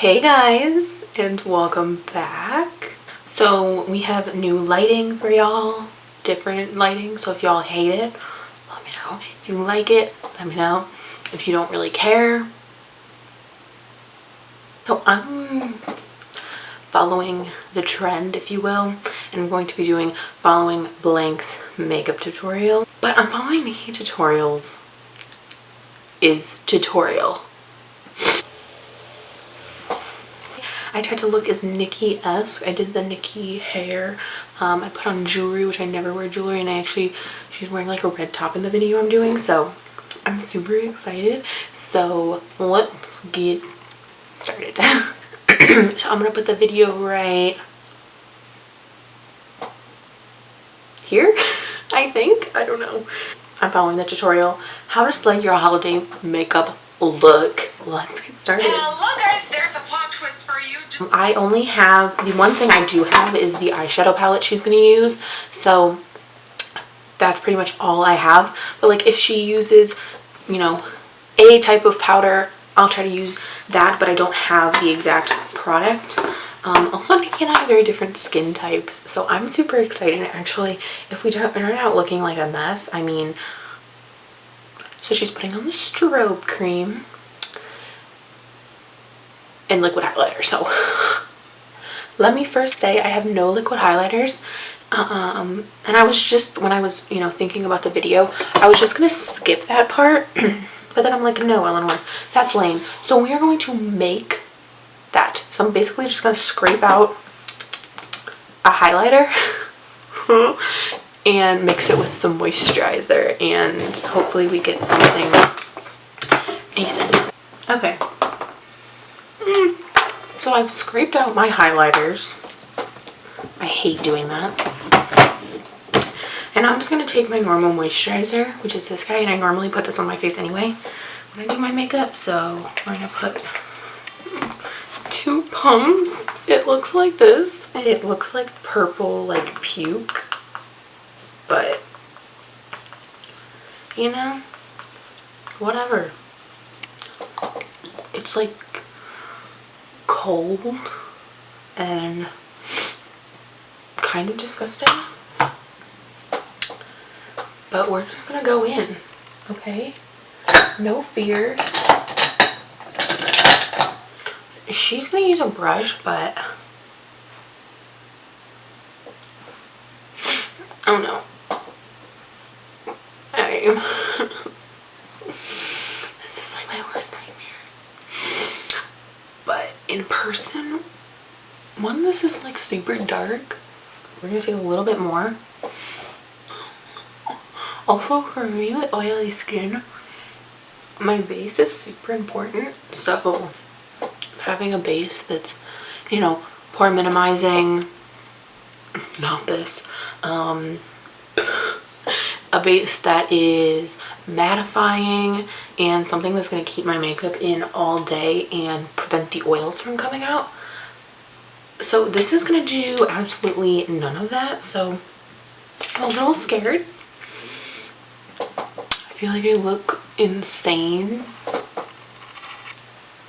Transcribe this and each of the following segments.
Hey guys, and welcome back. So we have new lighting for y'all, different lighting. So if y'all hate it, let me know. If you like it, let me know. If you don't really care. So I'm following the trend, if you will, and I'm going to be doing following blank's makeup tutorial. But I'm following Nikkie tutorials is tutorial. I tried to look as Nikkie-esque. I did the Nikkie hair. I put on jewelry, which I never wear jewelry, and she's wearing like a red top in the video I'm doing, so I'm super excited. So let's get started. So I'm gonna put the video right here, I think. I don't know. I'm following the tutorial. How to slay your holiday makeup look. Let's get started. Hello guys, there's a plot twist for you. I only have, the one thing I do have is the eyeshadow palette she's going to use, so that's pretty much all I have. But like if she uses, you know, a type of powder, I'll try to use that, but I don't have the exact product. Also, Nikki and I have very different skin types, so I'm super excited actually. If we turn out looking like a mess, I mean, so she's putting on the strobe cream and liquid highlighter. So let me first say I have no liquid highlighters, and I was just, when I was, you know, thinking about the video, I was just gonna skip that part, but then I'm like, no, Eleanor, that's lame. So we are going to make that. So I'm basically just gonna scrape out a highlighter and mix it with some moisturizer, and hopefully we get something decent. Okay. So I've scraped out my highlighters. I hate doing that. And I'm just going to take my normal moisturizer, which is this guy, and I normally put this on my face anyway when I do my makeup. So I'm going to put 2 pumps. It looks like this. It looks like purple, like puke. But, you know, whatever. It's like cold and kind of disgusting, but we're just gonna go in, okay? No fear. She's gonna use a brush, but oh no, this is like my worst nightmare. But in person, one, this is like super dark. We're gonna take a little bit more. Also, for me with oily skin, my base is super important. So having a base that's, you know, pore minimizing, not this, a base that is mattifying and something that's going to keep my makeup in all day and prevent the oils from coming out. So this is going to do absolutely none of that, so I'm a little scared. I feel like I look insane,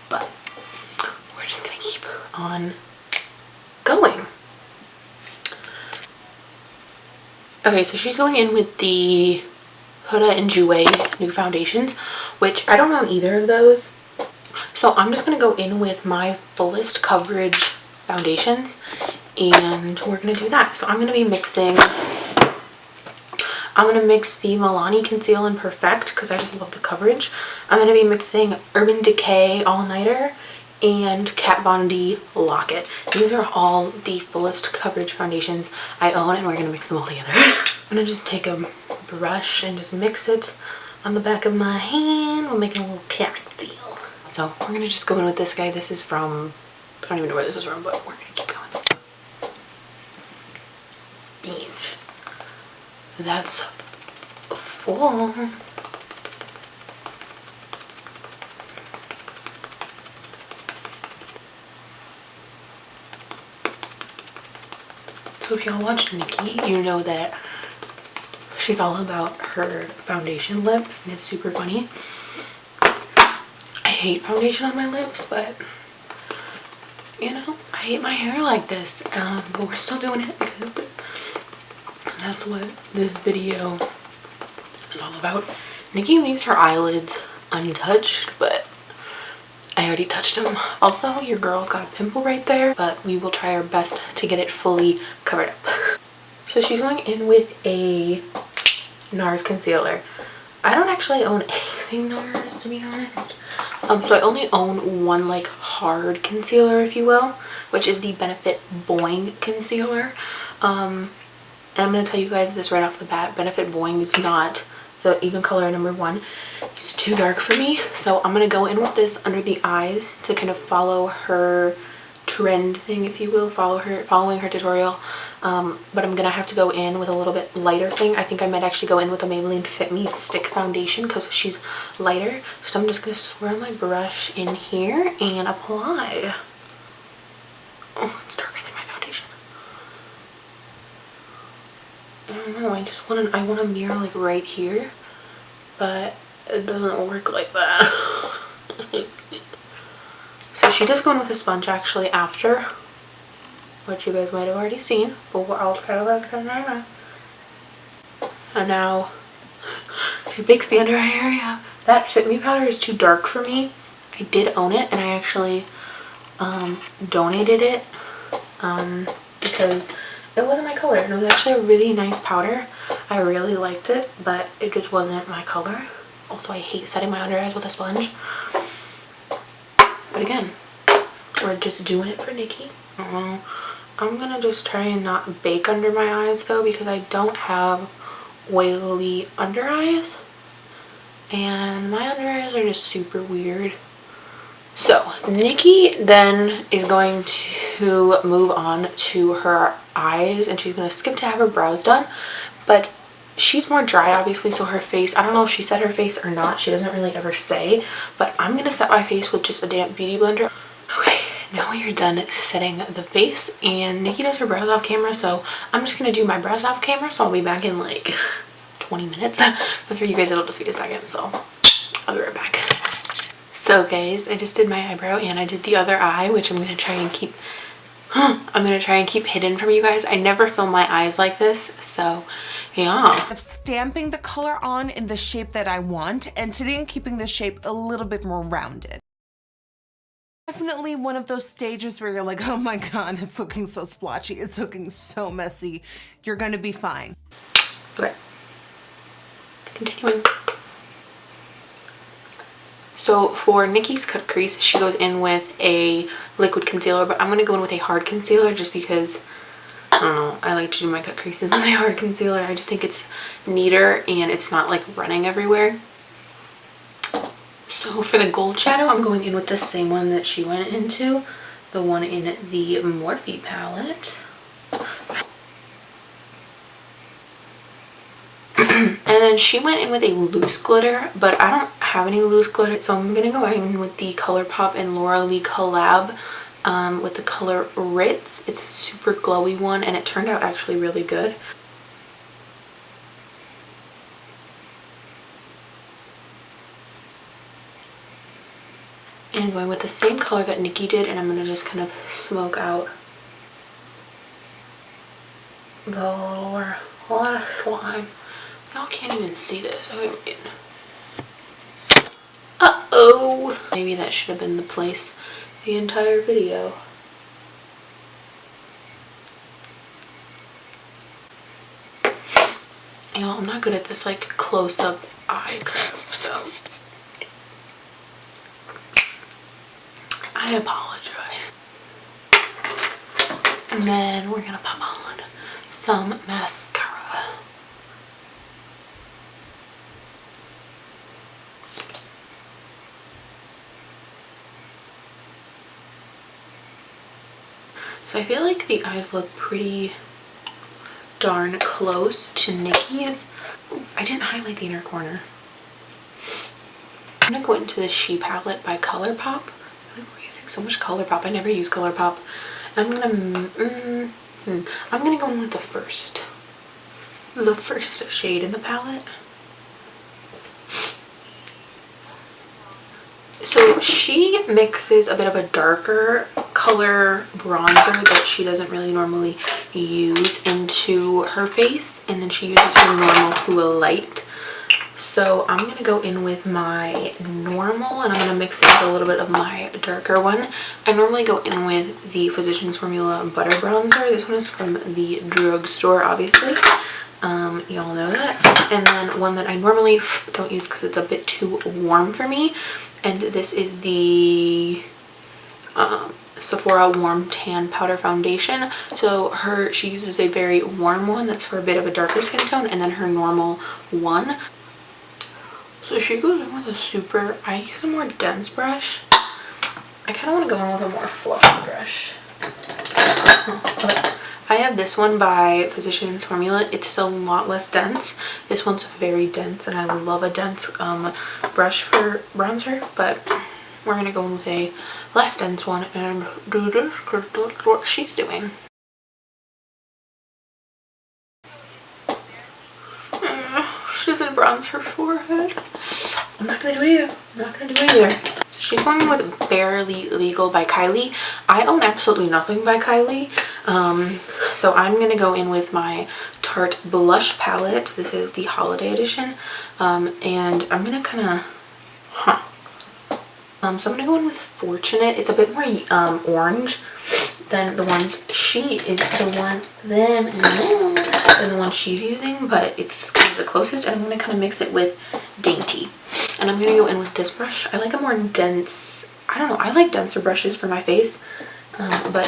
but we're just going to keep on going. Okay, so she's going in with the Huda and Jouer new foundations, which I don't own either of those. So I'm just going to go in with my fullest coverage foundations, and we're going to do that. So I'm going to be mixing, I'm going to mix the Milani Conceal and Perfect because I just love the coverage. I'm going to be mixing Urban Decay All Nighter and Kat Von D Lock-It. These are all the fullest coverage foundations I own, and we're going to mix them all together. I'm going to just take a brush and just mix it on the back of my hand. We'll make a little cocktail. So we're going to just go in with this guy. This is from, I don't even know where this is from, but we're going to keep going. Beach. That's full. So if y'all watched Nikkie, you know that she's all about her foundation lips, and it's super funny. I hate foundation on my lips, but you know, I hate my hair like this, but we're still doing it because that's what this video is all about. Nikki leaves her eyelids untouched, but I already touched them. Also, your girl's got a pimple right there, but we will try our best to get it fully covered up. So she's going in with a NARS concealer. I don't actually own anything NARS, to be honest. So I only own one like hard concealer, if you will, which is the Benefit Boing concealer. And I'm going to tell you guys this right off the bat. Benefit Boing is not the even color number 1. It's too dark for me. So I'm going to go in with this under the eyes to kind of follow her trend thing, if you will, following her tutorial. But I'm gonna have to go in with a little bit lighter thing. I think I might actually go in with a Maybelline Fit Me Stick Foundation because she's lighter. So I'm just gonna swirl my brush in here and apply. Oh, it's darker than my foundation. I don't know, I want a mirror like right here, but it doesn't work like that. So she does go in with a sponge actually after, which you guys might have already seen, but I'll try to let her. And now she bakes the under eye area. That Fit Me powder is too dark for me. I did own it, and I actually donated it because it wasn't my color. It was actually a really nice powder. I really liked it, but it just wasn't my color. Also, I hate setting my under eyes with a sponge. But again, we're just doing it for Nikki. I don't know. I'm gonna just try and not bake under my eyes though, because I don't have oily under eyes. And my under eyes are just super weird. So Nikki then is going to move on to her eyes, and she's gonna skip to have her brows done. But she's more dry obviously, so her face, I don't know if she set her face or not. She doesn't really ever say, but I'm gonna set my face with just a damp beauty blender. Okay, now we are done setting the face, and Nikki does her brows off camera, so I'm just gonna do my brows off camera, so I'll be back in like 20 minutes. But for you guys it'll just be a second, so I'll be right back. So guys, I just did my eyebrow and I did the other eye, which I'm gonna try and keep hidden from you guys. I never film my eyes like this, so yeah. Of stamping the color on in the shape that I want, and today I'm keeping the shape a little bit more rounded. Definitely one of those stages where you're like, oh my god, it's looking so splotchy, it's looking so messy. You're gonna be fine. Okay. Continuing. So for Nikki's cut crease, she goes in with a liquid concealer, but I'm going to go in with a hard concealer just because, I don't know, I like to do my cut creases with a hard concealer. I just think it's neater and it's not like running everywhere. So for the gold shadow, I'm going in with the same one that she went into, the one in the Morphe palette. And then she went in with a loose glitter, but I don't have any loose glitter, so I'm gonna go in with the ColourPop and Laura Lee collab with the color Ritz. It's a super glowy one, and it turned out actually really good. And going with the same color that Nikki did, and I'm gonna just kind of smoke out the lower lash line. Y'all can't even see this. Okay, uh-oh. Maybe that should have been the place the entire video. Y'all, I'm not good at this like close-up eye crap, so I apologize. And then we're gonna pop on some mascara. So I feel like the eyes look pretty darn close to Nikki's. Ooh, I didn't highlight the inner corner. I'm gonna go into the She palette by ColourPop. I feel like we're using so much ColourPop. I never use ColourPop. I'm gonna go in with the first the first shade in the palette. So she mixes a bit of a darker color bronzer that she doesn't really normally use into her face, and then she uses her normal Hoola Light. So I'm going to go in with my normal, and I'm going to mix it with a little bit of my darker one. I normally go in with the Physicians Formula Butter Bronzer. This one is from the drugstore, obviously. Y'all know that. And then one that I normally don't use because it's a bit too warm for me. And this is the Sephora Warm Tan Powder Foundation. So she uses a very warm one that's for a bit of a darker skin tone, and then her normal one. So she goes in with a super, I use a more dense brush. I kind of want to go in with a more fluffy brush. I have this one by Physicians Formula. It's a lot less dense. This one's very dense, and I love a dense brush for bronzer, but we're going to go in with a less dense one and do this because that's what she's doing. She doesn't bronze her forehead. I'm not going to do it either. I'm not going to do it either. So she's going with Barely Legal by Kylie. I own absolutely nothing by Kylie. So I'm going to go in with my Tarte Blush Palette. This is the Holiday Edition. And I'm going to kind of... so I'm going to go in with Fortunate. It's a bit more orange than the ones she is than the one she's using, but it's kind of the closest. And I'm going to kind of mix it with Dainty. And I'm going to go in with this brush. I like a more dense, I don't know, I like denser brushes for my face. But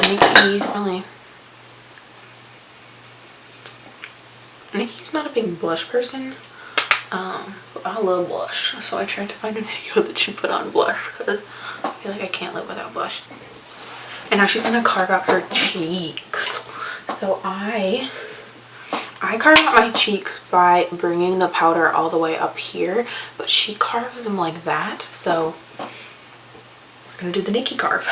Nikkie's not a big blush person. But I love blush, so I tried to find a video that she put on blush because I feel like I can't live without blush. And now she's gonna carve out her cheeks. So I carve out my cheeks by bringing the powder all the way up here, but she carves them like that. So we're gonna do the Nikkie carve.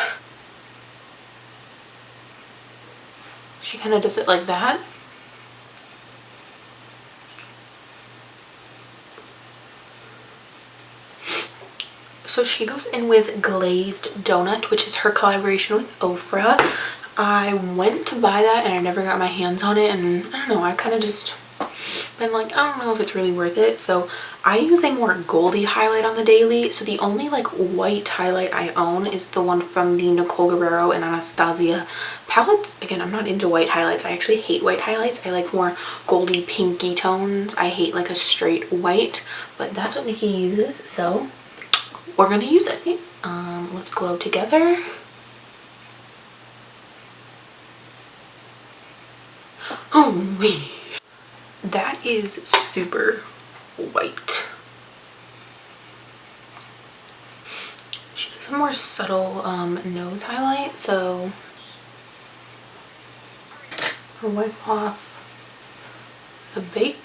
She kind of does it like that. So she goes in with Glazed Donut, which is her collaboration with Ofra. I went to buy that and I never got my hands on it, and I don't know, I kind of just been like, I don't know if it's really worth it. So I use a more goldy highlight on the daily. So the only like white highlight I own is the one from the Nicole Guerrero and Anastasia palettes. Again, I'm not into white highlights. I actually hate white highlights. I like more goldy pinky tones. I hate like a straight white, but that's what Nikkie uses, so we're gonna use it. Let's glow together. Oh wee. That is super white. She does a more subtle nose highlight, so I'll wipe off the bake.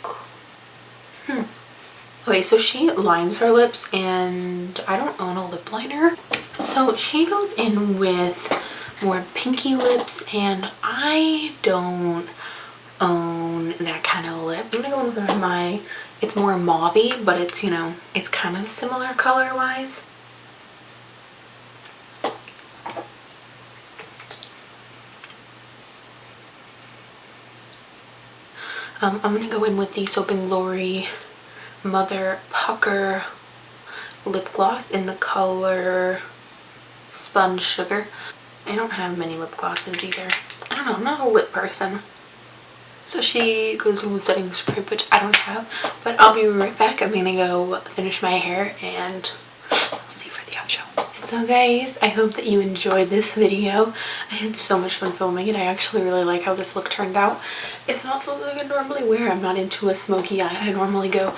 Okay, so she lines her lips, and I don't own a lip liner. So she goes in with more pinky lips, and I don't own that kind of lip. I'm gonna go in with my, it's more mauve-y, but it's, you know, it's kind of similar color-wise. I'm gonna go in with the Soap & Glory Mother Pucker lip gloss in the color Sponge Sugar. I don't have many lip glosses either. I don't know, I'm not a lip person. So she goes in with setting spray, which I don't have, but I'll be right back. I'm gonna go finish my hair and I'll see you for the outro. So guys, I hope that you enjoyed this video. I had so much fun filming it. I actually really like how this look turned out. It's not something I normally wear. I'm not into a smoky eye. I normally go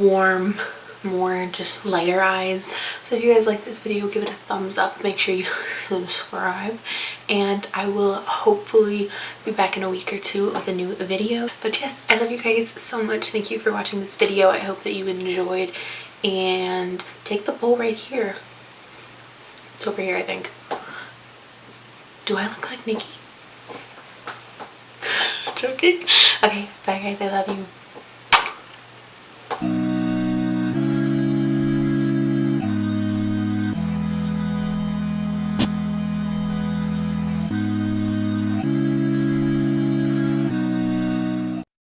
warm, more just lighter eyes. So if you guys like this video, give it a thumbs up. Make sure you subscribe, and I will hopefully be back in a week or two with a new video. But yes, I love you guys so much. Thank you for watching this video. I hope that you enjoyed, and take the poll right here. It's over here, I think. Do I look like Nikkie? Joking. Okay, bye guys, I love you.